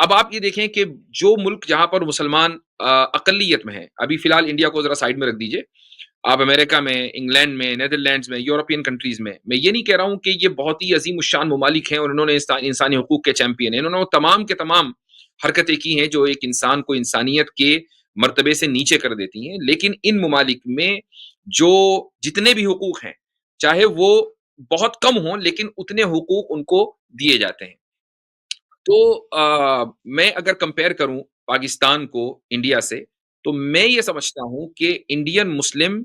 اب آپ یہ دیکھیں کہ جو ملک جہاں پر مسلمان اقلیت میں ہیں، ابھی فی الحال انڈیا کو ذرا سائڈ میں رکھ دیجئے، آپ امریکہ میں، انگلینڈ میں، نیدرلینڈز میں، یورپین کنٹریز میں یہ نہیں کہہ رہا ہوں کہ یہ بہت ہی عظیم الشان ممالک ہیں اور انہوں نے انسانی حقوق کے چیمپئن ہیں، انہوں نے وہ تمام کے تمام حرکتیں کی ہیں جو ایک انسان کو انسانیت کے مرتبے سے نیچے کر دیتی ہیں، لیکن ان ممالک میں جو جتنے بھی حقوق ہیں، چاہے وہ بہت کم ہوں لیکن اتنے حقوق ان کو دیے جاتے ہیں۔ تو میں اگر کمپیئر کروں پاکستان کو انڈیا سے، تو میں یہ سمجھتا ہوں کہ انڈین مسلم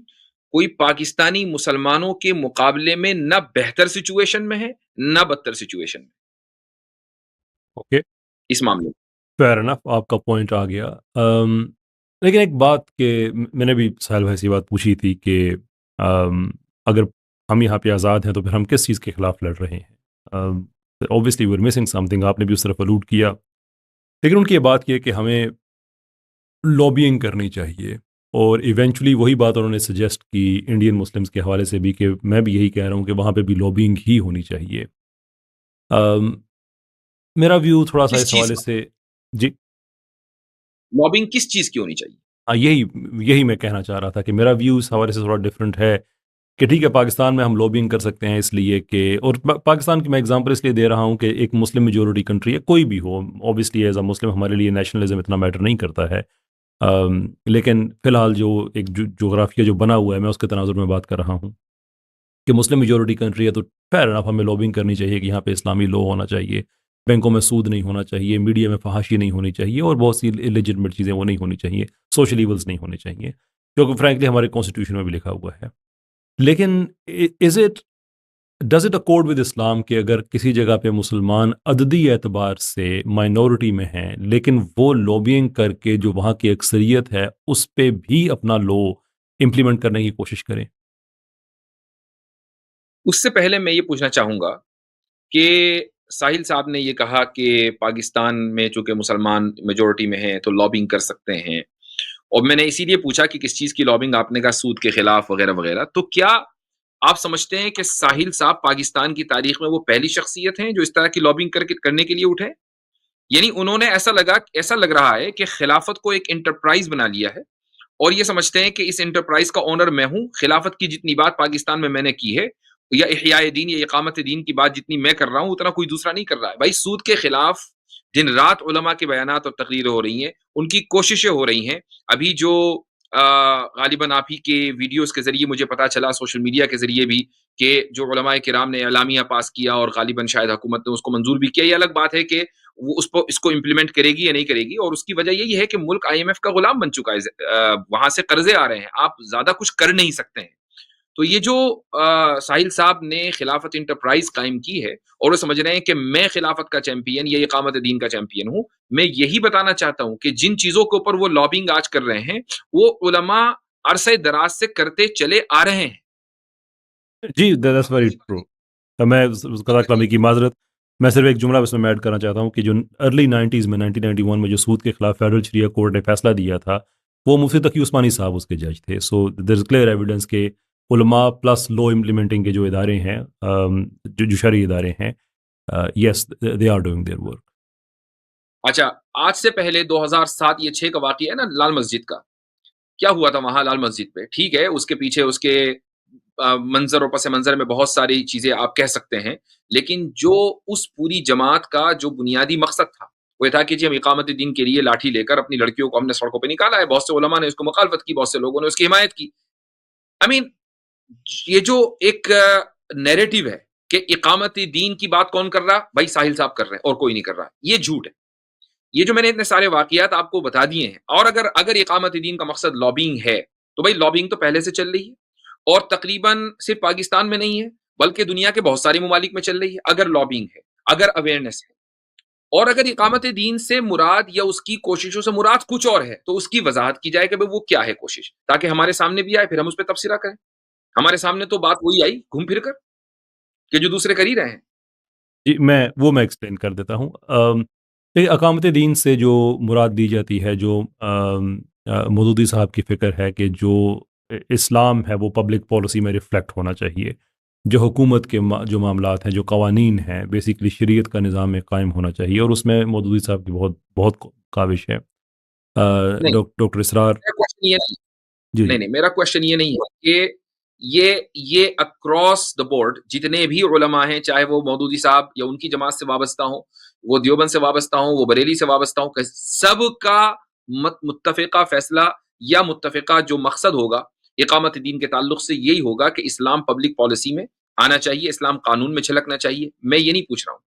کوئی پاکستانی مسلمانوں کے مقابلے میں نہ بہتر سچویشن میں ہے نہ بدتر سچویشن میں اوکے، اس معاملے میں۔ فیئر انف، آپ کا پوائنٹ آ گیا۔ لیکن ایک بات کہ میں نے بھی ساحل بھائی سے یہ بات پوچھی تھی کہ اگر ہم یہاں پہ آزاد ہیں تو پھر ہم کس چیز کے خلاف لڑ رہے ہیں؟ Obviously we are missing something, آپ نے بھی اس طرف الوڈ کیا، لیکن ان کی یہ بات کی ہے کہ ہمیں لابینگ کرنی چاہیے، اور ایونچولی وہی بات انہوں نے سجیسٹ کی انڈین مسلمز کے حوالے سے بھی، کہ میں بھی یہی کہہ رہا ہوں کہ وہاں پہ بھی لابینگ ہی ہونی چاہیے۔ میرا ویو تھوڑا سا کس اس چیز حوالے کا سے، جی لابنگ کس چیز کی ہونی چاہیے؟ ہاں، یہی میں کہنا چاہ رہا تھا کہ میرا ویو اس حوالے سے تھوڑا ڈفرینٹ ہے، کہ ٹھیک ہے پاکستان میں ہم لابینگ کر سکتے ہیں اس لیے کہ، اور پاکستان کی میں اگزامپل اس لیے دے رہا ہوں کہ ایک مسلم میجورٹی کنٹری ہے، کوئی بھی ہو، اوبیسلی ایز اے مسلم ہمارے لیے نیشنلزم اتنا میٹر نہیں کرتا ہے، لیکن فی الحال جو ایک جغرافیہ جو بنا ہوا ہے، میں اس کے تناظر میں بات کر رہا ہوں کہ مسلم میجورٹی کنٹری ہے، تو فیر انف ہمیں لابنگ کرنی چاہیے کہ یہاں پہ اسلامی لو ہونا چاہیے، بینکوں میں سود نہیں ہونا چاہیے، میڈیا میں فحاشی نہیں ہونی چاہیے، اور بہت سی لیجٹمیٹ چیزیں وہ نہیں ہونی چاہیے، سوشل ایولز نہیں ہونے چاہیے، جو کہ فرینکلی ہمارے کانسٹیٹیوشن میں بھی لکھا ہوا ہے۔ لیکن ڈز اٹ اکورڈ ود اسلام کہ اگر کسی جگہ پہ مسلمان عددی اعتبار سے مائنورٹی میں ہیں، لیکن وہ لوبینگ کر کے جو وہاں کی اکثریت ہے اس پہ بھی اپنا لو امپلیمنٹ کرنے کی کوشش کریں؟ اس سے پہلے میں یہ پوچھنا چاہوں گا کہ ساحل صاحب نے یہ کہا کہ پاکستان میں چونکہ مسلمان میجورٹی میں ہیں تو لابنگ کر سکتے ہیں، اور میں نے اسی لیے پوچھا کہ کس چیز کی لابنگ، آپ نے کہا سود کے خلاف وغیرہ وغیرہ، تو کیا آپ سمجھتے ہیں کہ ساحل صاحب پاکستان کی تاریخ میں وہ پہلی شخصیت ہیں جو اس طرح کی لابنگ کرنے کے لیے اٹھے؟ یعنی انہوں نے ایسا لگ رہا ہے کہ خلافت کو ایک انٹرپرائز بنا لیا ہے، اور یہ سمجھتے ہیں کہ اس انٹرپرائز کا اونر میں ہوں، خلافت کی جتنی بات پاکستان میں نے کی ہے، یا احیاء دین یا اقامت دین کی بات جتنی میں کر رہا ہوں اتنا کوئی دوسرا نہیں کر رہا ہے۔ بھائی سود کے خلاف دن رات علماء کے بیانات اور تقریریں ہو رہی ہیں، ان کی کوششیں ہو رہی ہیں۔ ابھی جو غالباً آپ ہی کے ویڈیوز کے ذریعے مجھے پتا چلا، سوشل میڈیا کے ذریعے بھی، کہ جو علماء کرام نے اعلامیہ پاس کیا اور غالباً شاید حکومت نے اس کو منظور بھی کیا، یہ الگ بات ہے کہ وہ اس کو امپلیمنٹ کرے گی یا نہیں کرے گی، اور اس کی وجہ یہی ہے کہ ملک آئی ایم ایف کا غلام بن چکا ہے، وہاں سے قرضے آ رہے ہیں، آپ زیادہ کچھ کر نہیں سکتے ہیں۔ تو یہ جو ساحل صاحب نے خلافت انٹرپرائز قائم کی ہے، اور وہ سمجھ رہے ہیں کہ میں خلافت کا چیمپئن یا اقامت دین کا چیمپئن ہوں، میں یہی بتانا چاہتا ہوں کہ جن چیزوں کے اوپر وہ لابنگ آج کر رہے ہیں، وہ علماء عرصہ دراز سے کرتے چلے آ رہے ہیں۔ جی دیٹس ویری ٹرو۔ میں قضا کلامی کی معذرت، میں صرف ایک جملہ اس میں ایڈ کرنا چاہتا ہوں کہ جو ارلی 90s میں 1991 میں جو سود کے خلاف فیڈرل شریعہ کورٹ نے فیصلہ دیا تھا، وہ مفتی تقی عثمانی صاحب اس کے جج تھے۔ سو دیر از کلیئر ایویڈنس کہ علماء پلس لو امپلیمنٹنگ کے جو ادارے ہیں، جو شرعی ادارے ہیں، yes they are doing their work. اچھا، آج سے پہلے 2007 یہ 6 کا واقعہ ہے نا لال مسجد کا، کیا ہوا تھا وہاں لال مسجد پہ؟ ٹھیک ہے، اس کے پیچھے اس کے منظر اور پس منظر میں بہت ساری چیزیں آپ کہہ سکتے ہیں، لیکن جو اس پوری جماعت کا جو بنیادی مقصد تھا وہ یہ تھا کہ جی ہم اقامت دین کے لیے لاٹھی لے کر اپنی لڑکیوں کو ہم نے سڑکوں پہ نکالا ہے۔ بہت سے علماء نے اس کو مخالفت کی، بہت سے لوگوں نے اس کی حمایت کی۔ یہ جو ایک نیریٹو ہے کہ اقامت دین کی بات کون کر رہا، بھائی ساحل صاحب کر رہے ہیں اور کوئی نہیں کر رہا، یہ جھوٹ ہے۔ یہ جو میں نے اتنے سارے واقعات آپ کو بتا دیے ہیں، اور اگر اقامت دین کا مقصد لابینگ ہے تو بھائی لابینگ تو پہلے سے چل رہی ہے، اور تقریباً صرف پاکستان میں نہیں ہے بلکہ دنیا کے بہت سارے ممالک میں چل رہی ہے۔ اگر لابینگ ہے، اگر اویئرنیس ہے، اور اگر اقامت دین سے مراد یا اس کی کوششوں سے مراد کچھ اور ہے، تو اس کی وضاحت کی جائے کہ وہ کیا ہے کوشش، تاکہ ہمارے سامنے بھی آئے، پھر ہم اس پہ تبصرہ کریں۔ ہمارے سامنے تو بات وہی آئی گھوم پھر کر کہ جو دوسرے کر ہی رہے ہیں۔ جی میں ایکسپلین کر دیتا ہوں۔ اقامت دین سے جو مراد دی جاتی ہے، جو مودودی صاحب کی فکر ہے کہ جو اسلام ہے وہ پبلک پالیسی میں ریفلیکٹ ہونا چاہیے، جو حکومت کے جو معاملات ہیں، جو قوانین ہیں، بیسیکلی شریعت کا نظام میں قائم ہونا چاہیے، اور اس میں مودودی صاحب کی بہت بہت کاوش ہے. نہیں، ڈاکٹر اسرار. میرا کوشچن یہ نہیں جی جی. نہیں، میرا کوشچن یہ نہیں ہے کہ یہ اکراس دا بورڈ جتنے بھی علماء ہیں، چاہے وہ مودودی صاحب یا ان کی جماعت سے وابستہ ہوں، وہ دیوبند سے وابستہ ہوں، وہ بریلی سے وابستہ ہوں، کہ سب کا متفقہ فیصلہ یا متفقہ جو مقصد ہوگا اقامت دین کے تعلق سے یہی ہوگا کہ اسلام پبلک پالیسی میں آنا چاہیے، اسلام قانون میں چھلکنا چاہیے. میں یہ نہیں پوچھ رہا ہوں.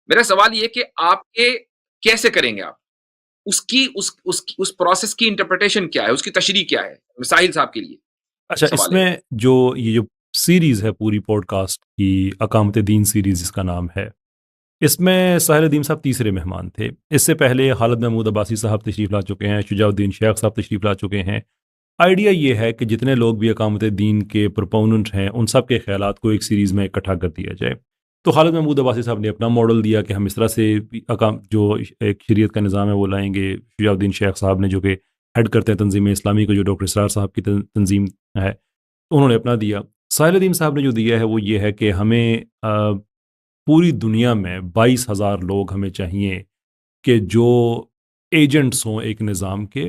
میرا سوال یہ کہ آپ کے کیسے کریں گے آپ اس پروسیس کی انٹرپریٹیشن کیا ہے، اس کی تشریح کیا ہے ساحل صاحب کے لیے؟ اچھا، اس سوال ہے. میں یہ جو سیریز ہے پوری پوڈ کاسٹ کی، اقامت دین سیریز اس کا نام ہے، اس میں ساحل الدین صاحب تیسرے مہمان تھے. اس سے پہلے خالد محمود عباسی صاحب تشریف لا چکے ہیں، شجاع الدین شیخ صاحب تشریف لا چکے ہیں. آئیڈیا یہ ہے کہ جتنے لوگ بھی اقامت دین کے پروپوننٹ ہیں، ان سب کے خیالات کو ایک سیریز میں اکٹھا کر دیا جائے. تو خالد محمود عباسی صاحب نے اپنا ماڈل دیا کہ ہم اس طرح سے جو ایک شریعت کا نظام ہے وہ لائیں گے. شجاع الدین شیخ صاحب نے، جو کہ ہیڈ کرتے ہیں تنظیم اسلامی کو، جو ڈاکٹر اسرار صاحب کی تنظیم ہے، انہوں نے اپنا دیا. ساحل الدین صاحب نے جو دیا ہے وہ یہ ہے کہ ہمیں پوری دنیا میں 22,000 لوگ ہمیں چاہیے کہ جو ایجنٹس ہوں ایک نظام کے،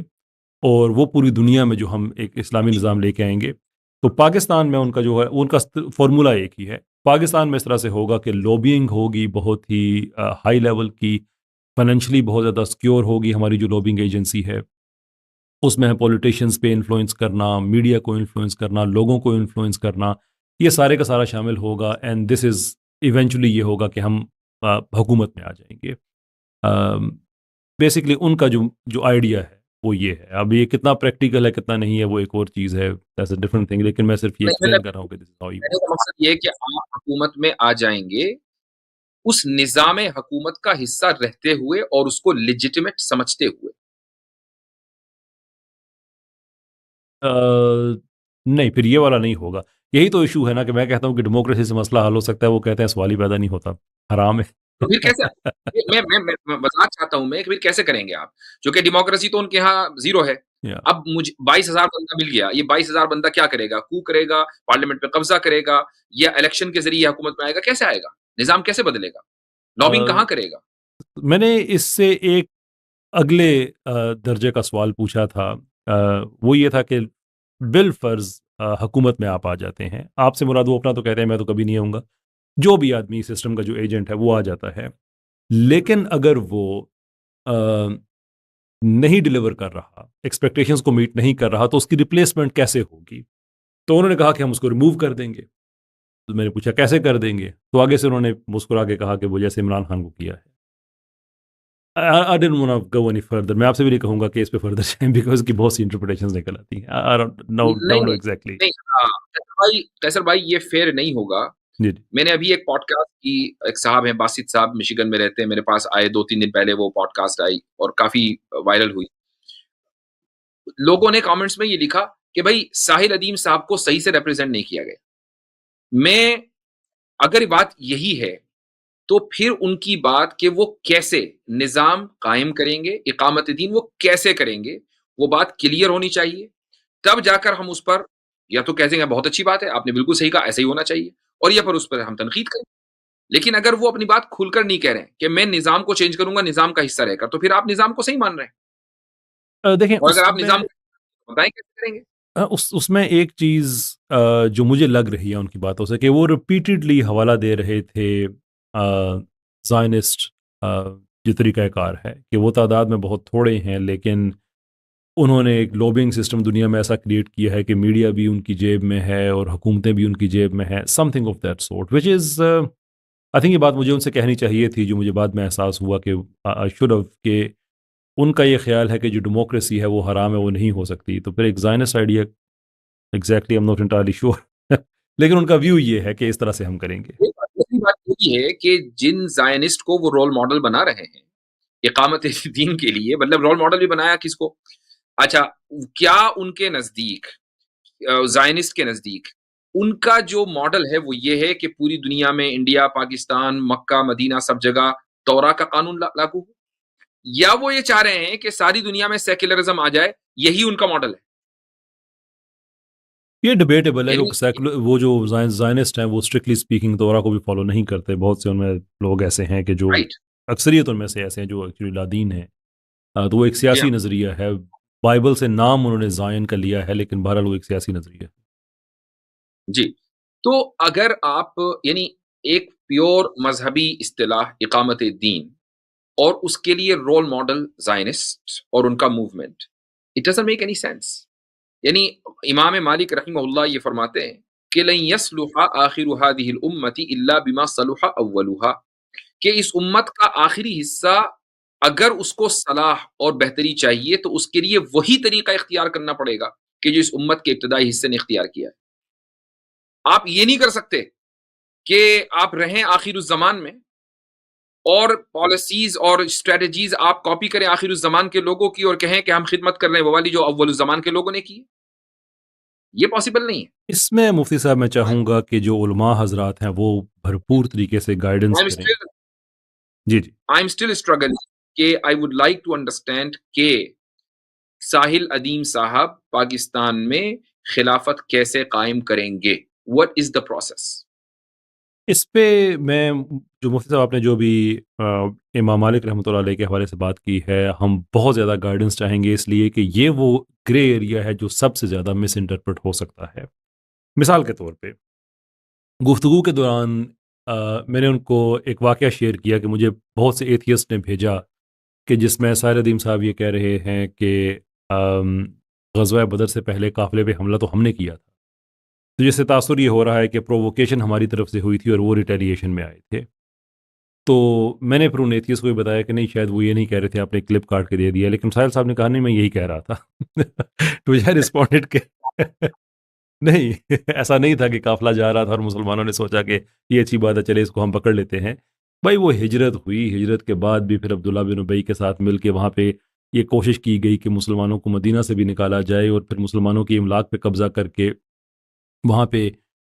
اور وہ پوری دنیا میں جو ہم ایک اسلامی نظام لے کے آئیں گے. تو پاکستان میں ان کا جو ہے، ان کا فارمولہ ایک ہی ہے. پاکستان میں اس طرح سے ہوگا کہ لوبینگ ہوگی بہت ہی ہائی لیول کی، فائنینشلی بہت زیادہ سکیور ہوگی ہماری جو لوبنگ ایجنسی ہے. اس میں پولیٹیشینز پہ انفلوئنس کرنا، میڈیا کو انفلوئنس کرنا، لوگوں کو انفلوئنس کرنا، یہ سارے کا سارا شامل ہوگا. اینڈ دس از ایونچولی یہ ہوگا کہ ہم حکومت میں آ جائیں گے. بیسکلی ان کا جو آئیڈیا ہے وہ یہ ہے. اب یہ کتنا پریکٹیکل ہے کتنا نہیں ہے وہ ایک اور چیز ہے، دیٹس اے ڈفرنٹ تھنگ، لیکن میں صرف یہ ایکسپلین کر رہا ہوں کہ دس از ہاؤ کہنے کا مقصد یہ ہے کہ آپ حکومت میں آ جائیں گے اس نظام حکومت کا حصہ رہتے ہوئے اور اس کو لیجیٹیمیٹ سمجھتے ہوئے. نہیں، پھر یہ والا نہیں ہوگا. یہی تو ایشو ہے نا، کہ میں کہتا ہوں کہ ڈیموکریسی سے مسئلہ حل ہو سکتا ہے، وہ کہتے ہیں سوال ہی پیدا نہیں ہوتا، حرام ہے. تو پھر کیسے میں بتانا چاہتا ہوں کہ پھر کیسے کریں گے آپ؟ جو کہ ڈیموکریسی تو ان کے ہاں زیرو ہے. Yeah. اب مجھے 22,000 بندہ مل گیا، یہ 22,000 بندہ کیا کرے گا؟ کو کرے گا، پارلیمنٹ پہ قبضہ کرے گا، یا الیکشن کے ذریعے حکومت میں آئے گا؟ کیسے آئے گا؟ نظام کیسے بدلے گا؟ لابنگ کہاں کرے گا؟ میں نے اس سے ایک اگلے درجے کا سوال پوچھا تھا. وہ یہ تھا کہ بالفرض حکومت میں آپ آ جاتے ہیں، آپ سے مراد وہ اپنا تو کہتے ہیں، میں تو کبھی نہیں آؤں گا، جو بھی آدمی سسٹم کا جو ایجنٹ ہے وہ آ جاتا ہے. لیکن اگر وہ نہیں ڈیلیور کر رہا، ایکسپیکٹیشنز کو میٹ نہیں کر رہا، تو اس کی ریپلیسمنٹ کیسے ہوگی؟ تو انہوں نے کہا کہ ہم اس کو ریموو کر دیں گے. تو میں نے پوچھا کیسے کر دیں گے؟ تو آگے سے انہوں نے مسکرا کے کہا کہ وہ جیسے عمران خان کو کیا ہے. I didn't want to go any further. میں آپ سے بھی نہیں کہوں گا کہ اس پہ فردر جائیں، بیکاز کی بہت سی انٹرپریٹیشنز نکل آتی ہیں. I don't know exactly. قیصر بھائی یہ فیئر نہیں ہوگا. جی میں نے ابھی ایک پوڈ کاسٹ کی، ایک صاحب ہیں باسط صاحب، مشیگن میں رہتے ہیں، میرے پاس آئے 2-3 دن پہلے، وہ پوڈ کاسٹ آئی اور کافی وائرل ہوئی. لوگوں نے کامنٹس میں یہ لکھا کہ بھائی ساحل ادیم صاحب کو صحیح سے ریپرزینٹ نہیں کیا گیا. میں اگر بات یہی ہے تو پھر ان کی بات کہ وہ کیسے نظام قائم کریں گے، اقامت دین وہ کیسے کریں گے، وہ بات کلیئر ہونی چاہیے. تب جا کر ہم اس پر یا تو کہہ دیں گے بہت اچھی بات ہے، آپ نے بالکل صحیح کہا، ایسے ہی ہونا چاہیے، اور یا پھر اس پر ہم تنقید کریں. لیکن اگر وہ اپنی بات کھل کر نہیں کہہ رہے ہیں کہ میں نظام کو چینج کروں گا نظام کا حصہ رہ کر، تو پھر آپ نظام کو صحیح مان رہے ہیں. دیکھیں، اور اگر آپ نظام بتائیں کیسے کریں گے. اس میں ایک چیز جو مجھے لگ رہی ہے ان کی باتوں سے، کہ وہ ریپیٹڈلی حوالہ دے رہے تھے زائنسٹ جو طریقہ کار ہے، کہ وہ تعداد میں بہت تھوڑے ہیں، لیکن انہوں نے ایک لوبنگ سسٹم دنیا میں ایسا کریٹ کیا ہے کہ میڈیا بھی ان کی جیب میں ہے اور حکومتیں بھی ان کی جیب میں ہیں، some thing of that sort, which is I think یہ بات مجھے ان سے کہنی چاہیے تھی، جو مجھے بعد میں احساس ہوا کہ آئی شوڈ ہیو، کہ ان کا یہ خیال ہے کہ جو ڈیموکریسی ہے وہ حرام ہے، وہ نہیں ہو سکتی. تو پھر ایک زائنسٹ idea, exactly am not entirely sure, لیکن ان کا ویو یہ ہے کہ اس طرح سے ہم کریں گے. دوسری بات یہ ہے کہ جن زائنسٹ کو وہ رول ماڈل بنا رہے ہیں اقامت دین کے لیے، مطلب رول ماڈل بھی بنایا کس کو؟ اچھا، کیا ان کے نزدیک، زائنسٹ کے نزدیک، ان کا جو ماڈل ہے وہ یہ ہے کہ پوری دنیا میں انڈیا، پاکستان، مکہ، مدینہ، سب جگہ تورا کا قانون لاگو ہو، یا وہ یہ چاہ رہے ہیں کہ ساری دنیا میں سیکولرزم آ جائے، یہی ان کا ماڈل ہے؟ یہ ڈبیٹیبل ہے یعنی کہ سیکولر وہ جو زائنسٹ ہیں وہ اسٹرکٹلی اسپیکنگ تورا کو بھی فالو نہیں کرتے. بہت سے ان میں لوگ ایسے ہیں کہ جو رائٹ. اکثریت ان میں سے ایسے ہیں جو ایکچولی لادین ہیں. تو وہ ایک جی سیاسی ہاں. نظریہ ہے. بائبل سے نام انہوں نے زائن کا لیا ہے لیکن بہرحال وہ ایک سیاسی نظریہ ہے. جی. تو اگر آپ یعنی ایک پیور مذہبی اصطلاح اقامت دین اور اس کے لیے رول ماڈل زائنسٹ اور ان کا movement, it doesn't make any sense. یعنی امام مالک رحمہ اللہ یہ فرماتے ہیں کہ لن یصلح آخر هذه الامة الا بما صلح اولها, کہ اس امت کا آخری حصہ اگر اس کو صلاح اور بہتری چاہیے تو اس کے لیے وہی طریقہ اختیار کرنا پڑے گا کہ جو اس امت کے ابتدائی حصے نے اختیار کیا ہے. آپ یہ نہیں کر سکتے کہ آپ رہیں آخر الزمان میں اور پالیسیز اور اسٹریٹجیز آپ کاپی کریں آخر الزمان کے لوگوں کی اور کہیں کہ ہم خدمت کر رہے ہیں وہ والی جو اول الزمان کے لوگوں نے کی. یہ پاسبل نہیں ہے. اس میں مفتی صاحب میں چاہوں گا کہ جو علماء حضرات ہیں وہ بھرپور طریقے سے گائیڈنس کریں. جی جی. آئی ایم اسٹل اسٹرگل کہ I would like to understand کہ ساحل ادیم صاحب پاکستان میں خلافت کیسے قائم کریں گے. What is the process? اس پہ میں جو مفتی صاحب آپ نے جو بھی امام مالک رحمۃ اللہ علیہ کے حوالے سے بات کی ہے, ہم بہت زیادہ گائیڈنس چاہیں گے اس لیے کہ یہ وہ گرے ایریا ہے جو سب سے زیادہ مس انٹرپریٹ ہو سکتا ہے. مثال کے طور پہ گفتگو کے دوران میں نے ان کو ایک واقعہ شیئر کیا کہ مجھے بہت سے ایتھیسٹ نے بھیجا کہ جس میں ساحل ادیم صاحب یہ کہہ رہے ہیں کہ غزوہ بدر سے پہلے قافلے پہ حملہ تو ہم نے کیا تھا, تو جس سے تاثر یہ ہو رہا ہے کہ پروووکیشن ہماری طرف سے ہوئی تھی اور وہ ریٹیلیشن میں آئے تھے. تو میں نے پھر ان ایتھیسٹ کو یہ بتایا کہ نہیں شاید وہ یہ نہیں کہہ رہے تھے, آپ نے کلپ کاٹ کے دے دیا, لیکن ساحل صاحب نے کہا نہیں میں یہی کہہ رہا تھا. تو یہ رسپونڈڈ کہ نہیں ایسا نہیں تھا کہ قافلہ جا رہا تھا اور مسلمانوں نے سوچا کہ یہ اچھی بات ہے چلے اس کو ہم پکڑ لیتے ہیں. بھائی وہ ہجرت ہوئی, ہجرت کے بعد بھی پھر عبداللہ بن ابی کے ساتھ مل کے وہاں پہ یہ کوشش کی گئی کہ مسلمانوں کو مدینہ سے بھی نکالا جائے اور پھر مسلمانوں کی املاک پہ قبضہ کر کے وہاں پہ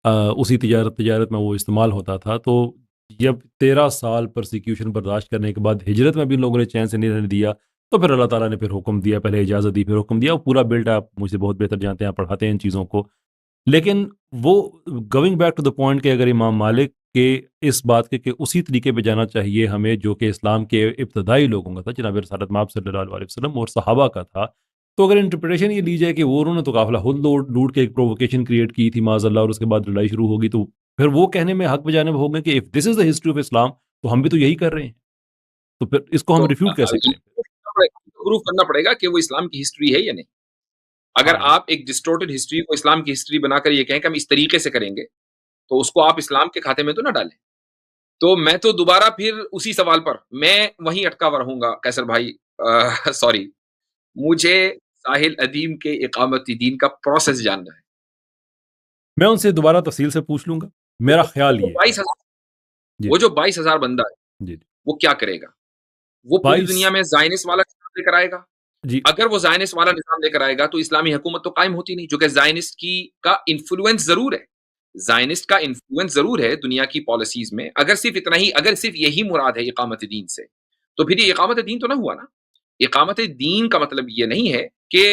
اسی تجارت میں وہ استعمال ہوتا تھا. تو جب 13 سال پرسیکیوشن برداشت کرنے کے بعد ہجرت میں بھی ان لوگوں نے چین سے نہیں رہنے دیا, تو پھر اللہ تعالیٰ نے پھر حکم دیا, پہلے اجازت دی پھر حکم دیا. وہ پورا بلڈ آپ مجھ سے بہت بہتر جانتے ہیں, آپ پڑھاتے ہیں ان چیزوں کو. لیکن وہ going back to the point کہ اگر امام مالک کے اس بات کے کہ اسی طریقے پہ جانا چاہیے ہمیں جو کہ اسلام کے ابتدائی لوگوں کا تھا, جناب رسالت مآب صلی اللہ علیہ وسلم اور صحابہ کا تھا, تو اگر انٹرپریٹیشن یہ لی جائے کہ وہ انہوں نے تو قافلہ خود لوٹ کے ایک پروووکیشن کریٹ کی تھی معاذ اللہ اور اس کے بعد لڑائی شروع ہوگی, تو پھر وہ کہنے میں حق بجانب ہو گئے کہ if this is the history of Islam تو ہم بھی تو یہی کر رہے ہیں, تو پھر اس کو ہم ریفیوٹ کیسے کریں؟ پروف کرنا پڑے گا کہ وہ اسلام کی ہسٹری ہے یا نہیں. اگر آپ ایک ڈسٹورٹڈ ہسٹری کو اسلام کی ہسٹری بنا کر یہ کہیں کہ ہم اس طریقے سے کریں گے تو اس کو آپ اسلام کے کھاتے میں تو نہ ڈالیں. تو میں تو دوبارہ پھر اسی سوال پر میں وہیں اٹکا ہوا رہوں گا قیصر بھائی. سوری, مجھے ساحل ادیم کے اقامت دین کا پروسیس جاننا ہے. میں ان سے دوبارہ تفصیل سے پوچھ لوں گا. میرا خیال یہ 22,000 وہ جو 22,000 بندہ ہے جی وہ کیا کرے گا؟ وہ پوری 22 دنیا میں زائنس والا نظام لے کر آئے گا. جی اگر وہ زائنس والا نظام لے کر آئے گا تو اسلامی حکومت تو قائم ہوتی نہیں, جو کہ زائنس کا انفلوئنس ضرور ہے. زائنسٹ کا انفلوئنس ضرور ہے دنیا کی پالیسیز میں. اگر صرف اتنا ہی, اگر صرف یہی مراد ہے اقامت دین سے, تو پھر یہ اقامت دین تو نہ ہوا نا. اقامت دین کا مطلب یہ نہیں ہے کہ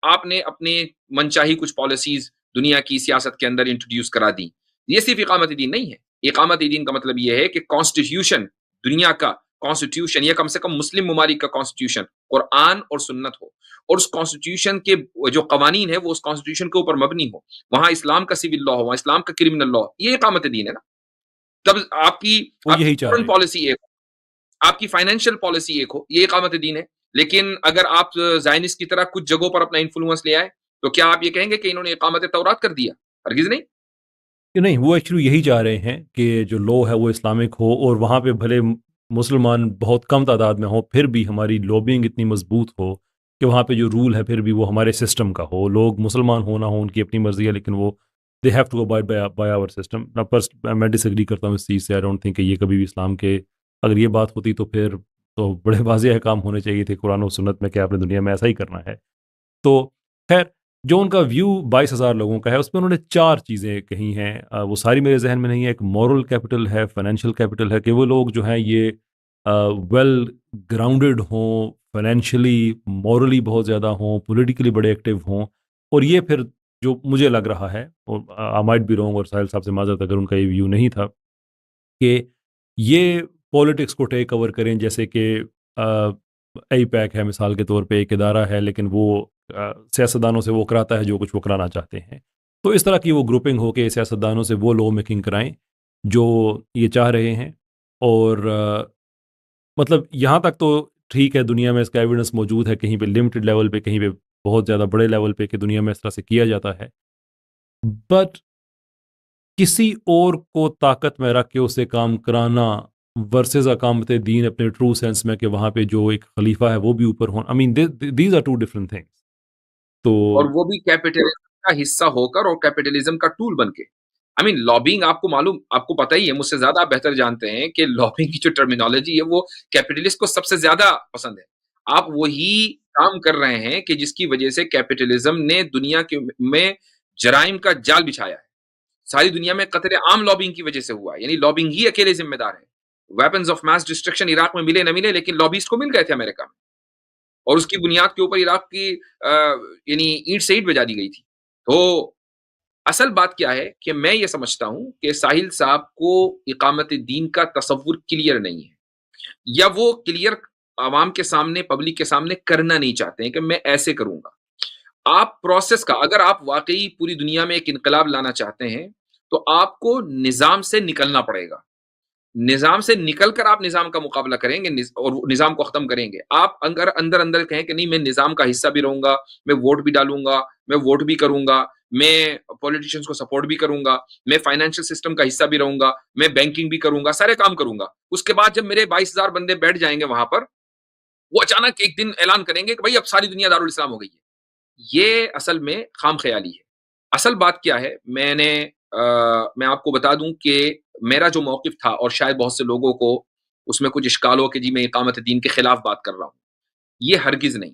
آپ نے اپنے منچاہی کچھ پالیسیز دنیا کی سیاست کے اندر انٹروڈیوس کرا دی. یہ صرف اقامت دین نہیں ہے. اقامت دین کا مطلب یہ ہے کہ کانسٹیٹیوشن, دنیا کا کانسٹیٹیوشن, یا کم سے کم مسلم ممالک کا کانسٹیٹیوشن قرآن اور سنت ہو, اور اس کانسٹیٹیوشن کے جو قوانین ہے وہ اس کانسٹیٹیوشن کے اوپر مبنی ہو. وہاں اسلام کا سول لا ہو, وہاں اسلام کا کرمنل لا, یہ اقامت دین ہے نا. تب آپ کی فورن پالیسی ایک ہو, آپ کی فائنینشیل پالیسی ایک ہو, یہ اقامت دین ہے. لیکن اگر آپ زائنس کی طرح کچھ جگہوں پر اپنا انفلوئنس لے آئے تو کیا آپ یہ کہیں گے کہ انہوں نے اقامت تورات کر دیا؟ ہرگز نہیں. نہیں, وہ ایکچولی یہی چاہ رہے ہیں کہ جو لو ہے وہ اسلامک ہو, اور وہاں پہ بھلے مسلمان بہت کم تعداد میں ہوں پھر بھی ہماری لوبنگ اتنی مضبوط ہو کہ وہاں پہ جو رول ہے پھر بھی وہ ہمارے سسٹم کا ہو. لوگ مسلمان ہونا ہو ان کی اپنی مرضی ہے, لیکن وہ they have to abide by our system. میں ڈس ایگری کرتا ہوں اس چیز سے. آئی ڈونٹ تھنک کہ یہ کبھی بھی اسلام کے, اگر یہ بات ہوتی تو پھر تو بڑے واضح کام ہونے چاہیے تھے قرآن و سنت میں کہ آپ نے دنیا میں ایسا ہی کرنا ہے. تو خیر, جو ان کا ویو 22,000 لوگوں کا ہے اس میں انہوں نے 4 چیزیں کہی ہیں. وہ ساری میرے ذہن میں نہیں ہے. ایک مورل کیپٹل ہے, فائنینشیل کیپٹل ہے, کہ وہ لوگ جو ہیں یہ ویل گراؤنڈڈ ہوں, فائنینشلی مورلی بہت زیادہ ہوں, پولیٹیکلی بڑے ایکٹیو ہوں, اور یہ پھر جو مجھے لگ رہا ہے، اور آئی مائٹ بی رانگ، اور ساحل صاحب سے معذرت اگر ان کا یہ ویو نہیں تھا، کہ یہ پولیٹکس کو ٹیک اوور کریں، جیسے کہ ای پیک ہے مثال کے طور پہ، ایک ادارہ ہے لیکن وہ سیاستدانوں سے وہ کراتا ہے جو کچھ وہ کرانا چاہتے ہیں، تو اس طرح کی وہ گروپنگ ہو کے سیاستدانوں سے وہ لا میکنگ کرائیں جو یہ چاہ رہے ہیں. اور مطلب یہاں تک تو ٹھیک ہے، دنیا میں اس کا ایویڈنس موجود ہے، کہیں پہ لمیٹڈ لیول پہ، کہیں پہ بہت زیادہ بڑے لیول پہ، کہ دنیا میں اس طرح سے کیا جاتا ہے. بٹ کسی اور کو طاقت میں رکھ کے اسے کام کرانا ورسز اقامت دین اپنے ٹرو سینس میں، کہ وہاں پہ جو ایک خلیفہ ہے وہ بھی اوپر ہوں، I mean these are two different things. تو اور وہ بھی کیپٹلزم کا حصہ ہو کر اور کیپٹلزم کا ٹول بن کے. آئی مین لابنگ، آپ کو معلوم، آپ کو پتہ ہی ہے، مجھ سے زیادہ آپ بہتر جانتے ہیں کہ لابنگ کی جو ٹرمینالوجی ہے وہ کیپٹلسٹ کو سب سے زیادہ پسند ہے. آپ وہی کام کر رہے ہیں کہ جس کی وجہ سے کیپٹلزم نے دنیا کے میں جرائم کا جال بچھایا ہے. ساری دنیا میں قتل عام لابنگ کی وجہ سے ہوا ہے، یعنی لابنگ ہی اکیلے ذمہ دار ہے. Weapons of mass destruction Iraq میں ملے نہ ملے، لیکن لابیسٹ کو مل گئے تھے امریکہ میں، اور اس کی بنیاد کے اوپر عراق کی یعنی اینٹ سے اینٹ بجا دی گئی تھی. تو اصل بات کیا ہے کہ میں یہ سمجھتا ہوں کہ ساحل صاحب کو اقامت دین کا تصور کلیئر نہیں ہے، یا وہ کلیئر عوام کے سامنے، پبلک کے سامنے کرنا نہیں چاہتے ہیں کہ میں ایسے کروں گا. آپ پروسیس کا، اگر آپ واقعی پوری دنیا میں ایک انقلاب لانا چاہتے ہیں تو آپ کو نظام سے نکلنا پڑے گا. نظام سے نکل کر آپ نظام کا مقابلہ کریں گے اور نظام کو ختم کریں گے. آپ اگر اندر اندر کہیں کہ نہیں میں نظام کا حصہ بھی رہوں گا، میں ووٹ بھی ڈالوں گا، میں ووٹ بھی کروں گا، میں پولیٹیشنز کو سپورٹ بھی کروں گا، میں فائنینشل سسٹم کا حصہ بھی رہوں گا، میں بینکنگ بھی کروں گا، سارے کام کروں گا. اس کے بعد جب میرے 22,000 بندے بیٹھ جائیں گے وہاں پر، وہ اچانک ایک دن اعلان کریں گے کہ بھائی اب ساری دنیا دارالاسلام ہو گئی ہے. یہ اصل میں خام خیالی ہے. اصل بات کیا ہے، میں آپ کو بتا دوں کہ میرا جو موقف تھا، اور شاید بہت سے لوگوں کو اس میں کچھ اشکال ہو کہ جی میں اقامت دین کے خلاف بات کر رہا ہوں، یہ ہرگز نہیں.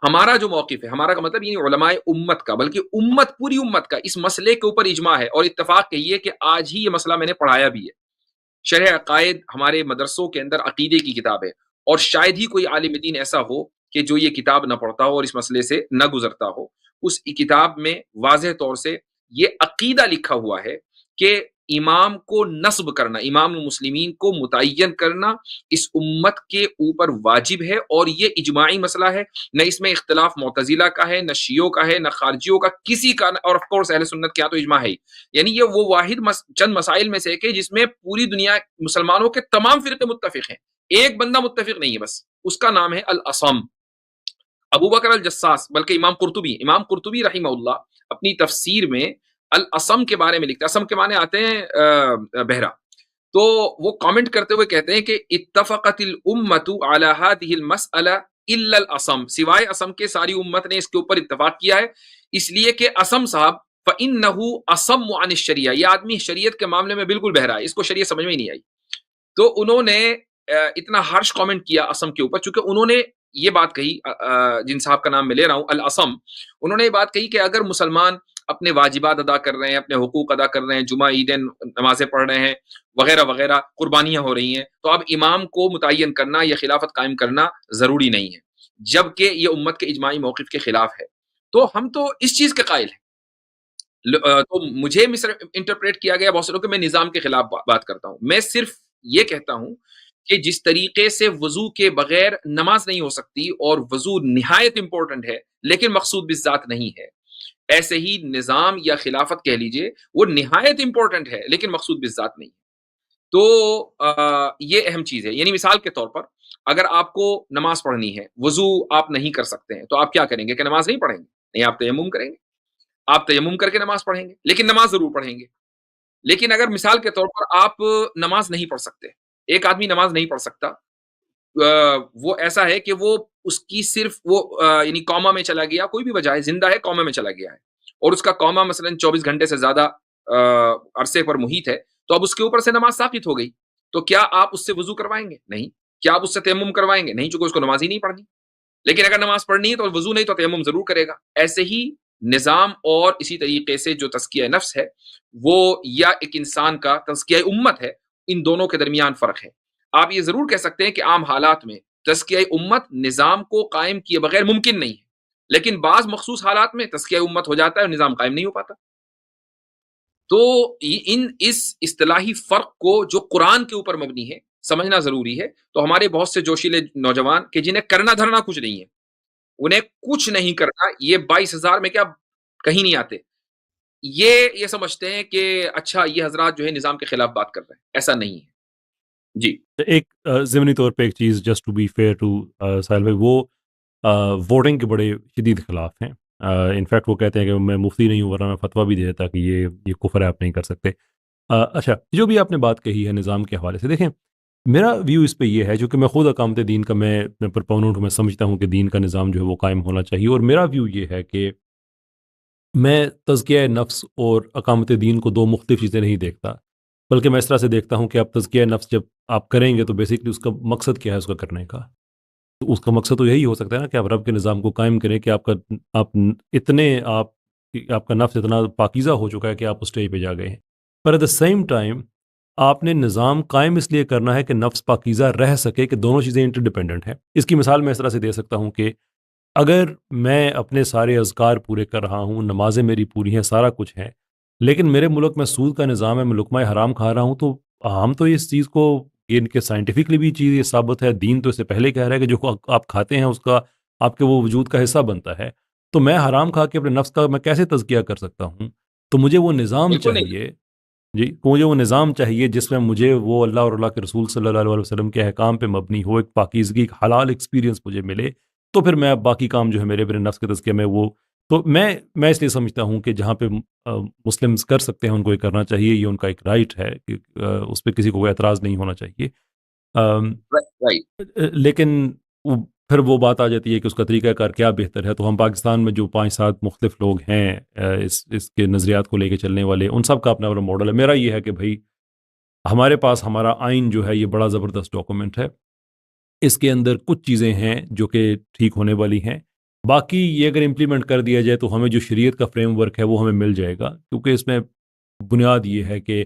ہمارا جو موقف ہے، ہمارا کا مطلب یہ علماء امت کا، بلکہ امت، پوری امت کا اس مسئلے کے اوپر اجماع ہے، اور اتفاق کہیے کہ آج ہی یہ مسئلہ میں نے پڑھایا بھی ہے. شرح عقائد ہمارے مدرسوں کے اندر عقیدے کی کتاب ہے، اور شاید ہی کوئی عالم دین ایسا ہو کہ جو یہ کتاب نہ پڑھتا ہو اور اس مسئلے سے نہ گزرتا ہو. اس کتاب میں واضح طور سے یہ عقیدہ لکھا ہوا ہے کہ امام کو نصب کرنا، امام المسلمین کو متعین کرنا اس امت کے اوپر واجب ہے، اور یہ اجماعی مسئلہ ہے. نہ اس میں اختلاف معتزلہ کا ہے، نہ شیعوں کا ہے، نہ خارجیوں کا، کسی کا، اور آف کورس اہل سنت کے یہاں تو اجماع ہے. یعنی یہ وہ واحد چند مسائل میں سے کہ جس میں پوری دنیا مسلمانوں کے تمام فرقے متفق ہیں، ایک بندہ متفق نہیں ہے بس، اس کا نام ہے الاصم ابو بکر الجساس. بلکہ امام قرطبی رحمہ اللہ اپنی تفسیر میں الاصم کے بارے میں لکھتا ہے. اصم کے معنی آتے ہیں بہرا. تو وہ کامنٹ کرتے ہوئے کہتے ہیں کہ اتفقت الامت علی هذه المسألہ الا الاصم، سوائے اصم کے ساری امت نے اس کے اوپر اتفاق کیا ہے، اس لیے کہ اصم صاحب فإنه اصم عن الشریعہ، یہ آدمی شریعت کے معاملے میں بالکل بہرا ہے، اس کو شریعت سمجھ میں ہی نہیں آئی. تو انہوں نے اتنا ہارش کامنٹ کیا اصم کے اوپر، چونکہ انہوں نے یہ بات کہی، جن صاحب کا نام میں لے رہا ہوں الاصم، انہوں نے یہ بات کہی کہ اگر مسلمان اپنے واجبات ادا کر رہے ہیں، اپنے حقوق ادا کر رہے ہیں، جمعہ عیدین نمازیں پڑھ رہے ہیں، وغیرہ وغیرہ، قربانیاں ہو رہی ہیں، تو اب امام کو متعین کرنا یا خلافت قائم کرنا ضروری نہیں ہے، جبکہ یہ امت کے اجماعی موقف کے خلاف ہے. تو ہم تو اس چیز کے قائل ہیں. تو مجھے مصر انٹرپریٹ کیا گیا بہت سے لوگ کہ میں نظام کے خلاف بات کرتا ہوں. میں صرف یہ کہتا ہوں کہ جس طریقے سے وضو کے بغیر نماز نہیں ہو سکتی، اور وضو نہایت امپورٹنٹ ہے لیکن مقصود بالذات نہیں ہے، ایسے ہی نظام یا خلافت کہہ لیجئے وہ نہایت امپورٹنٹ ہے لیکن مقصود بالذات نہیں ہے. تو یہ اہم چیز ہے. یعنی مثال کے طور پر اگر آپ کو نماز پڑھنی ہے، وضو آپ نہیں کر سکتے ہیں، تو آپ کیا کریں گے کہ نماز نہیں پڑھیں گے؟ نہیں، آپ تیمم کریں گے، آپ تیمم کر کے نماز پڑھیں گے، لیکن نماز ضرور پڑھیں گے. لیکن اگر مثال کے طور پر آپ نماز نہیں پڑھ سکتے، ایک آدمی نماز نہیں پڑھ سکتا، وہ ایسا ہے کہ وہ اس کی صرف وہ یعنی کوما میں چلا گیا، کوئی بھی وجہ ہے، زندہ ہے کوما میں چلا گیا ہے، اور اس کا کوما مثلا 24 گھنٹے سے زیادہ عرصے پر محیط ہے، تو اب اس کے اوپر سے نماز ساقط ہو گئی، تو کیا آپ اس سے وضو کروائیں گے؟ نہیں. کیا آپ اس سے تیمم کروائیں گے؟ نہیں، چونکہ اس کو نماز ہی نہیں پڑھنی. لیکن اگر نماز پڑھنی ہے تو وضو نہیں تو تیمم ضرور کرے گا. ایسے ہی نظام اور اسی طریقے سے جو تزکیہ نفس ہے وہ یا ایک انسان کا تزکیہ امت ہے، ان دونوں کے درمیان فرق ہے. آپ یہ ضرور کہہ سکتے ہیں کہ عام حالات میں تزکیہ امت نظام کو قائم کیے بغیر ممکن نہیں ہے، لیکن بعض مخصوص حالات میں تزکیہ امت ہو جاتا ہے اور نظام قائم نہیں ہو پاتا. تو اس اصطلاحی فرق کو جو قرآن کے اوپر مبنی ہے سمجھنا ضروری ہے. تو ہمارے بہت سے جوشیلے نوجوان کہ جنہیں کرنا دھرنا کچھ نہیں ہے, انہیں کچھ نہیں کرنا, یہ 22,000 میں کیا کہیں نہیں آتے, یہ سمجھتے ہیں کہ اچھا یہ حضرات جو ہے نظام کے خلاف بات کر رہے ہیں. ایسا نہیں ہے. جی ایک ضمنی طور پہ ایک چیز just to be fair to Sahil بھائی, وہ ووٹنگ کے بڑے شدید خلاف ہیں. انفیکٹ وہ کہتے ہیں کہ میں مفتی نہیں ہوں ورنہ میں فتویٰ بھی دے دیتا کہ یہ کفر ہے, آپ نہیں کر سکتے. اچھا, جو بھی آپ نے بات کہی ہے نظام کے حوالے سے, دیکھیں میرا ویو اس پہ یہ ہے, جو کہ میں خود اقامت دین کا میں پرپوننٹ ہوں, میں سمجھتا ہوں کہ دین کا نظام جو ہے وہ قائم ہونا چاہیے. اور میرا ویو یہ ہے کہ میں تزکیہ نفس اور اقامت دین کو دو مختلف چیزیں نہیں دیکھتا, بلکہ میں اس طرح سے دیکھتا ہوں کہ آپ تزکیہ نفس جب آپ کریں گے تو بیسکلی اس کا مقصد کیا ہے اس کا کرنے کا, تو اس کا مقصد تو یہی ہو سکتا ہے نا کہ آپ رب کے نظام کو قائم کریں, کہ آپ کا نفس اتنا پاکیزہ ہو چکا ہے کہ آپ اس اسٹیج پہ جا گئے ہیں. پر ایٹ دا سیم ٹائم آپ نے نظام قائم اس لیے کرنا ہے کہ نفس پاکیزہ رہ سکے, کہ دونوں چیزیں انٹر ڈیپینڈنٹ ہیں. اس کی مثال میں اس طرح سے دے سکتا ہوں کہ اگر میں اپنے سارے اذکار پورے کر رہا ہوں, نمازیں میری پوری ہیں, سارا کچھ ہے, لیکن میرے ملک میں سود کا نظام ہے, میں لقمہ حرام کھا رہا ہوں, تو ہم تو اس چیز کو, ان کے سائنٹیفکلی بھی چیز یہ ثابت ہے, دین تو اس سے پہلے کہہ رہا ہے کہ جو آپ کھاتے ہیں اس کا آپ کے وہ وجود کا حصہ بنتا ہے. تو میں حرام کھا کے اپنے نفس کا میں کیسے تزکیہ کر سکتا ہوں؟ تو مجھے وہ نظام بالکل نہیں. چاہیے. جی, مجھے وہ نظام چاہیے جس میں مجھے وہ اللہ اور اللہ کے رسول صلی اللہ علیہ وسلم کے احکام پہ مبنی ہو, ایک پاکیزگی, ایک حلال ایکسپیرینس مجھے ملے, تو پھر میں باقی کام جو ہے میرے نفس کے تزکیہ میں وہ, تو میں اس لیے سمجھتا ہوں کہ جہاں پہ مسلمز کر سکتے ہیں ان کو یہ کرنا چاہیے, یہ ان کا ایک رائٹ ہے کہ اس پہ کسی کو کوئی اعتراض نہیں ہونا چاہیے. رائٹ. لیکن پھر وہ بات آ جاتی ہے کہ اس کا طریقہ کار کیا بہتر ہے. تو ہم پاکستان میں جو 5-7 مختلف لوگ ہیں اس کے نظریات کو لے کے چلنے والے, ان سب کا اپنا اپنا ماڈل ہے. میرا یہ ہے کہ بھائی ہمارے پاس ہمارا آئین جو ہے یہ بڑا زبردست ڈاکومنٹ ہے, اس کے اندر کچھ چیزیں ہیں جو کہ ٹھیک ہونے والی ہیں, باقی یہ اگر امپلیمنٹ کر دیا جائے تو ہمیں جو شریعت کا فریم ورک ہے وہ ہمیں مل جائے گا, کیونکہ اس میں بنیاد یہ ہے کہ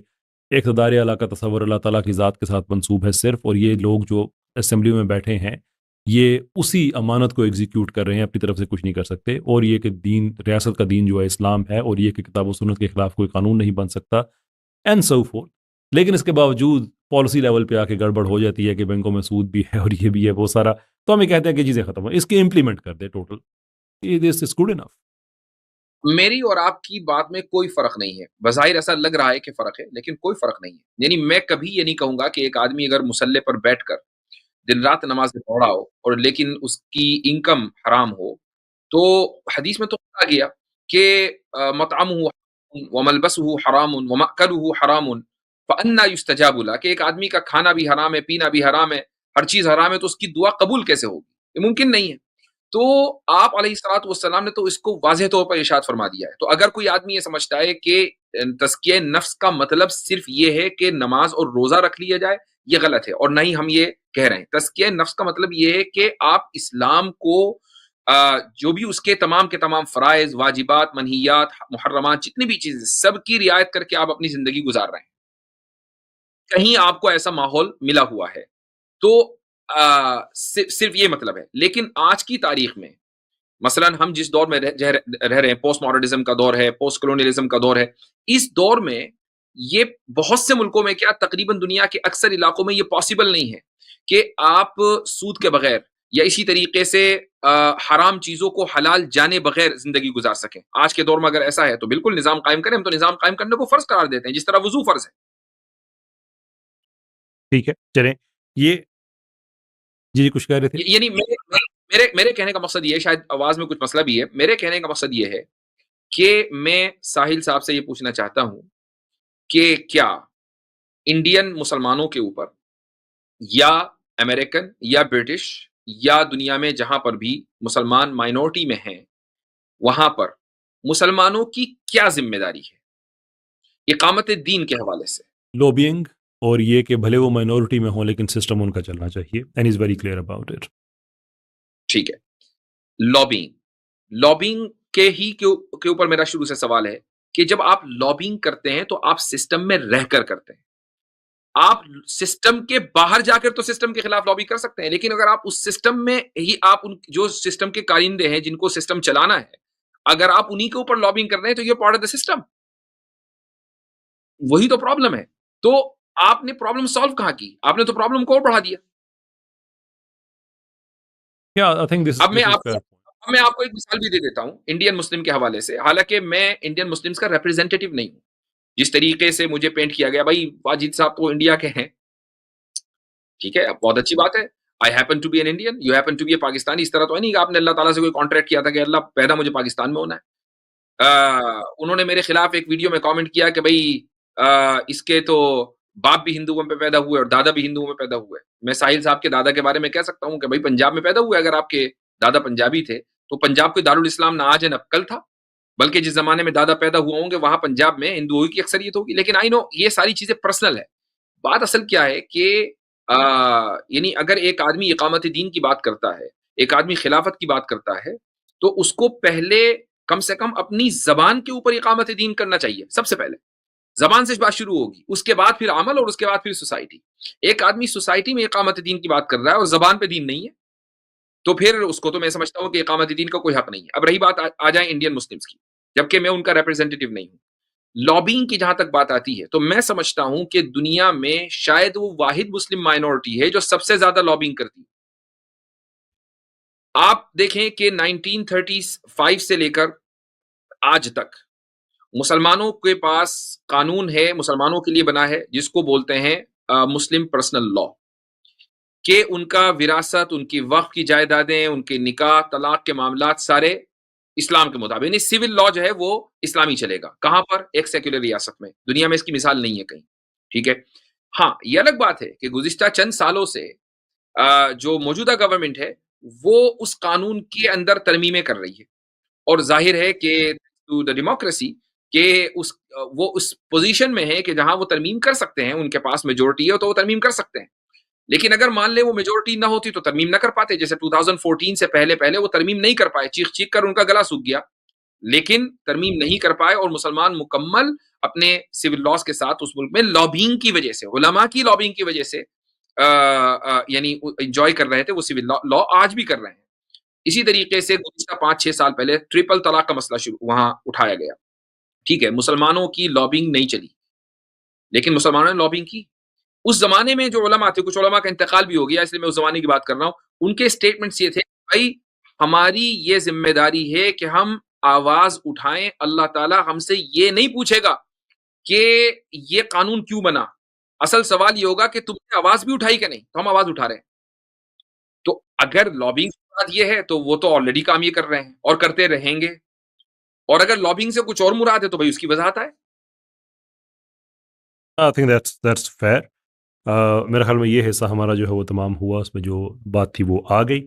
اقتدار اعلیٰ کا تصور اللہ تعالیٰ کی ذات کے ساتھ منسوب ہے صرف, اور یہ لوگ جو اسمبلی میں بیٹھے ہیں یہ اسی امانت کو ایگزیکیوٹ کر رہے ہیں, اپنی طرف سے کچھ نہیں کر سکتے. اور یہ کہ دین, ریاست کا دین جو ہے اسلام ہے, اور یہ کہ کتاب و سنت کے خلاف کوئی قانون نہیں بن سکتا, اینڈ سو فورتھ. لیکن اس کے باوجود پالیسی لیول پہ آ کے گڑبڑ ہو جاتی ہے کہ بینکوں میں سود بھی ہے اور یہ بھی ہے وہ سارا, تو ہم یہ کہتے ہیں کہ چیزیں ختم ہو, اس کی امپلیمنٹ کر دے total, this is good enough. میری اور آپ کی بات میں کوئی فرق نہیں ہے. بظاہر ایسا لگ رہا ہے کہ فرق ہے, لیکن کوئی فرق نہیں ہے. یعنی میں کبھی یہ نہیں کہوں گا کہ ایک آدمی اگر مسلح پر بیٹھ کر دن رات نماز پڑھا ہو اور لیکن اس کی انکم حرام ہو, تو حدیث میں تو کہا گیا کہ مطعمہ وملبسہ حرام ومأکلہ حرام فأنا یستجاب له, کہ ایک آدمی کا کھانا بھی حرام ہے, پینا بھی حرام ہے, ہر چیز حرام ہے, تو اس کی دعا قبول کیسے ہوگی؟ یہ ممکن نہیں ہے. تو آپ علیہ الصلوۃ والسلام نے تو اس کو واضح طور پر ارشاد فرما دیا ہے. تو اگر کوئی آدمی یہ سمجھتا ہے کہ تزکیہ نفس کا مطلب صرف یہ ہے کہ نماز اور روزہ رکھ لیا جائے, یہ غلط ہے, اور نہ ہی ہم یہ کہہ رہے ہیں. تزکیہ نفس کا مطلب یہ ہے کہ آپ اسلام کو جو بھی اس کے تمام فرائض, واجبات, منہیات, محرمات, جتنی بھی چیزیں, سب کی رعایت کر کے آپ اپنی زندگی گزار رہے ہیں. کہیں آپ کو ایسا ماحول ملا ہوا ہے تو صرف یہ مطلب ہے. لیکن آج کی تاریخ میں مثلا ہم جس دور میں رہ رہے ہیں, پوسٹ ماڈرنزم کا دور ہے, پوسٹ کلونیلزم کا دور ہے, اس دور میں یہ بہت سے ملکوں میں, کیا تقریباً دنیا کے اکثر علاقوں میں یہ پاسبل نہیں ہے کہ آپ سود کے بغیر یا اسی طریقے سے حرام چیزوں کو حلال جانے بغیر زندگی گزار سکیں. آج کے دور میں اگر ایسا ہے تو بالکل نظام قائم کریں. ہم تو نظام قائم کرنے کو فرض قرار دیتے ہیں, جس طرح وضو فرض ہے. ٹھیک ہے, چلیں یہ جی کچھ کہہ رہے تھے. یعنی میرے کہنے کا مقصد یہ ہے, شاید آواز میں کچھ مسئلہ بھی ہے, میرے کہنے کا مقصد یہ ہے کہ میں ساحل صاحب سے یہ پوچھنا چاہتا ہوں کہ کیا انڈین مسلمانوں کے اوپر یا امریکن یا برٹش یا دنیا میں جہاں پر بھی مسلمان مائنورٹی میں ہیں, وہاں پر مسلمانوں کی کیا ذمہ داری ہے اقامت دین کے حوالے سے؟ لوبینگ, اور یہ کہ بھلے وہ مائنورٹی میں ہوں لیکن سسٹم ان کا چلنا چاہیے, and is very clear about it. ٹھیک ہے. لابینگ کے اوپر میرا شروع سے سوال ہے کہ جب آپ لابینگ کرتے ہیں تو آپ سسٹم میں رہ کر کرتے ہیں. آپ سسٹم کے باہر جا کر تو سسٹم کے خلاف لابی کر سکتے ہیں، لیکن اگر آپ اس سسٹم میں ہی آپ ان جو سسٹم کے کارندے ہیں جن کو سسٹم چلانا ہے، اگر آپ انہی کے اوپر لابنگ کر رہے ہیں تو یہ پارٹ آف دا سسٹم، وہی تو پرابلم ہے. تو آپ نے پرابلم سالو کہاں کی؟ آپ نے تو پرابلم کو اور بڑھا دیا. Yeah, I think اب this is fair. میں آپ کو ایک مثال بھی دے دیتا ہوں انڈین مسلم کے حوالے سے، حالانکہ میں انڈین مسلمس کا ریپرزینٹیٹو نہیں ہوں. جس طریقے سے مجھے پینٹ کیا گیا، بھائی واجد صاحب تو انڈیا کے ہیں، ٹھیک ہے، بہت اچھی بات ہے. I happen to be an Indian, you happen to be a Pakistani. اس طرح تو ہے نہیں کہ آپ نے اللہ تعالیٰ سے کوئی کانٹریکٹ کیا تھا کہ اللہ پیدا مجھے پاکستان میں ہونا ہے. انہوں نے میرے خلاف ایک ویڈیو میں کامنٹ کیا کہ بھائی اس کے تو باپ بھی ہندوؤں میں پیدا ہوئے اور دادا بھی ہندوؤں میں پیدا ہوئے. میں ساحل صاحب کے دادا کے بارے میں کہہ سکتا ہوں کہ بھائی پنجاب میں پیدا ہوئے. اگر آپ کے دادا پنجابی تھے تو پنجاب کوئی دارالاسلام نہ آج ہے نہ کل تھا، بلکہ جس زمانے میں دادا پیدا ہوا ہوں گے وہاں پنجاب میں ہندوؤں کی اکثریت ہوگی. لیکن آئی نو یہ ساری چیزیں پرسنل ہے. بات اصل کیا ہے کہ یعنی اگر ایک آدمی اقامت دین کی بات کرتا ہے، ایک آدمی خلافت کی بات کرتا ہے، تو اس کو پہلے کم سے کم اپنی زبان کے اوپر اقامت دین کرنا چاہیے. سب سے پہلے زبان سے بات شروع ہوگی، اس کے بعد پھر عمل، اور اس کے بعد پھر سوسائٹی. ایک آدمی سوسائٹی میں اقامت دین کی بات کر رہا ہے اور زبان پہ دین نہیں ہے، تو پھر اس کو تو میں سمجھتا ہوں کہ اقامت دین کا کوئی حق نہیں ہے. اب رہی بات آ جائیں انڈین مسلمس کی، جبکہ میں ان کا ریپرزینٹیٹو نہیں ہوں. لابینگ کی جہاں تک بات آتی ہے تو میں سمجھتا ہوں کہ دنیا میں شاید وہ واحد مسلم مائنورٹی ہے جو سب سے زیادہ لابینگ کرتی ہے. آپ دیکھیں کہ 1935 سے لے کر آج تک مسلمانوں کے پاس قانون ہے، مسلمانوں کے لیے بنا ہے، جس کو بولتے ہیں مسلم پرسنل لا، کہ ان کا وراثت، ان کی وقف کی جائیدادیں، ان کے نکاح طلاق کے معاملات سارے اسلام کے مطابق، یعنی سول لا جو ہے وہ اسلامی چلے گا. کہاں پر؟ ایک سیکولر ریاست میں. دنیا میں اس کی مثال نہیں ہے کہیں، ٹھیک ہے. ہاں یہ الگ بات ہے کہ گزشتہ چند سالوں سے جو موجودہ گورنمنٹ ہے وہ اس قانون کے اندر ترمیمیں کر رہی ہے، اور ظاہر ہے کہ ٹو دا ڈیموکریسی کہ وہ اس پوزیشن میں ہے کہ جہاں وہ ترمیم کر سکتے ہیں، ان کے پاس میجورٹی ہے تو وہ ترمیم کر سکتے ہیں. لیکن اگر مان لیں وہ میجورٹی نہ ہوتی تو ترمیم نہ کر پاتے. جیسے 2014 سے پہلے وہ ترمیم نہیں کر پائے، چیخ چیخ کر ان کا گلا سوکھ گیا، لیکن ترمیم نہیں کر پائے، اور مسلمان مکمل اپنے سول لاز کے ساتھ اس ملک میں لابینگ کی وجہ سے، علماء کی لابینگ کی وجہ سے یعنی انجوائے کر رہے تھے. وہ سول لا آج بھی کر رہے ہیں. اسی طریقے سے گزشتہ 5-6 سال پہلے ٹرپل طلاق کا مسئلہ وہاں اٹھایا گیا، ٹھیک ہے. مسلمانوں کی لابینگ نہیں چلی، لیکن مسلمانوں نے لابینگ کی. اس زمانے میں جو علماء تھے، کچھ علماء کا انتقال بھی ہو گیا اس لیے میں اس زمانے کی بات کر رہا ہوں، ان کے سٹیٹمنٹس یہ تھے کہ بھائی ہماری یہ ذمہ داری ہے کہ ہم آواز اٹھائیں. اللہ تعالیٰ ہم سے یہ نہیں پوچھے گا کہ یہ قانون کیوں بنا، اصل سوال یہ ہوگا کہ تم نے آواز بھی اٹھائی کہ نہیں. تو ہم آواز اٹھا رہے ہیں. تو اگر لابنگ کی بات یہ ہے تو وہ تو آلریڈی کام یہ کر رہے ہیں اور کرتے رہیں گے، اور اگر لابنگ سے کچھ اور مراد ہے تو بھائی اس کی وضاحت ہے. I think that's fair. میرے خیال میں یہ حصہ ہمارا جو ہے وہ تمام ہوا، اس میں جو بات تھی وہ آ گئی.